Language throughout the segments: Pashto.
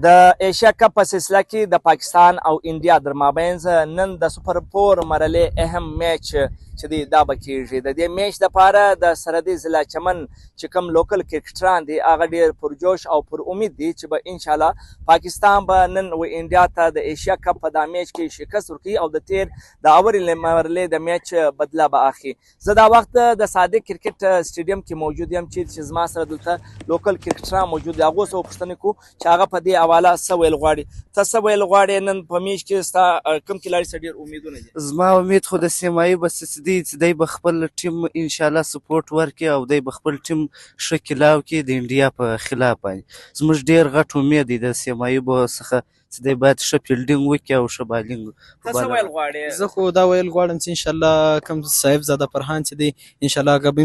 د ایشیا کپ په سلسله کې د پاکستان او انډیا در مابینځ نن د سوپر 4 مرحلې اهم میچ چې دی دا به کیږي. د دې میچ دپاره د سرحدي ضلع چمن چې کوم لوکل کرکټران دي هغه ډېر پرجوش او پر امید دي چې به انشاءالله پاکستان به نن انډیا ته د ایشیا کپ په دا میچ کې شکست ورکړي او د تیر د اولې مرحلې د میچ بدله به اخلي. زه دا وخت د صادق کرکټ سټیډیم کې موجود یم چې زما سره دلته لوکل کرکټران موجود دي. هغو څخه پوښتنې کوو چې هغه په دې حواله څه ویل غواړي. ته څه ویل غواړې نن په میچ کې ستا کوم کلاړي څه ډېر امیدونه دي؟ زما امید خو د سیمایي بس دی چې دی به خپل ټیم انشاءالله سپورټ ورکړي او دی به خپل ټیم ښه کلاو کړي د انډیا په خلاف باندې. زموږ ډېر غټ امید دی د سیمایي بو څخه چې دی باید ښه فیلډینګ وکړي او ښه بالینګ. ته څه ویل غواړې؟ زه خو دا ویل غواړم چې انشاءالله کوم صاحب زاده فرحان چې دی انشاءالله هغه به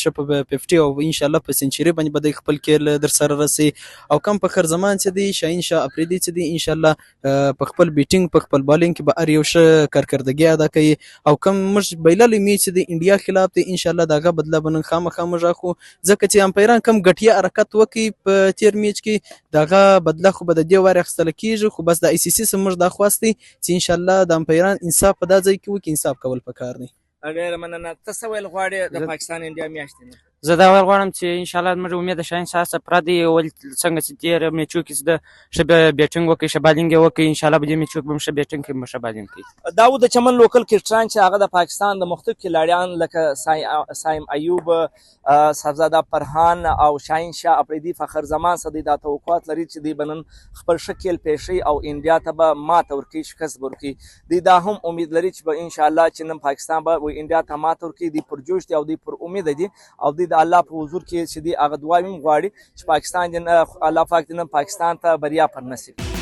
ښه په 50 او انشاءالله په سنچري باندې به دی خپل کیل در سره رسي او کم فخر زمان چې دی شاهین شاه افریدي چې دی انشاءالله په خپل بیټینګ په خپل بالینګ کې به هر یو ښه کارکردګي ادا کوي او کم موږ بایللی میچ چې دی انډیا خلاف دی انشاءالله د هغه بدله به نن خامخا موږ اخلو ځکه چې امپیران کم ګټیا حرکت وکړي په تیر میچ کې د هغه بدله خو به د دې وار اخیستل کېږي خو بس د آی سی سی څخه موږ دا خواست دی چې انشاءالله د امپیران انصاف په دا ځای کې وکړي. انصاف کول پکار دی. ډېره مننه. ته څه ویل غواړې د پاکستان انډیا میچ دی؟ زه دا ویل غواړم چې انشاءالله زموږ امید د شاهین شاه څخه پوره دی ولې څنګه چې تېر میچو کې چې ده ښه بیټینګ وکړي ښه بالینګ یې وکړي انشاءالله به دې میچو کې به هم ښه بیټینګ کوي هم ښه بالینګ کوي. دا و د چمن لوکل کرکټران چې هغه د پاکستان د مختلف کلاړیان لکه سایم ایوب، صاحبزاده فرحان او شاهین شاه افریدي فخر زمان څخه دا توقعات لري چې دوی به نن خپل ښه کیل پیښوي او انډیا ته به ماته ورکړي، شکست به ورکړي. دوی دا هم امید لري چې به انشاءالله چې نن پاکستان به انډیا ته ماته ورکړي. دوی پرجوش دي او دوی پر امیده دي او دوی د الله په حضور کې چې دوی هغه دعا هم غواړي چې پاکستان الله پاک دې نن پاکستان ته بریا پر نصیب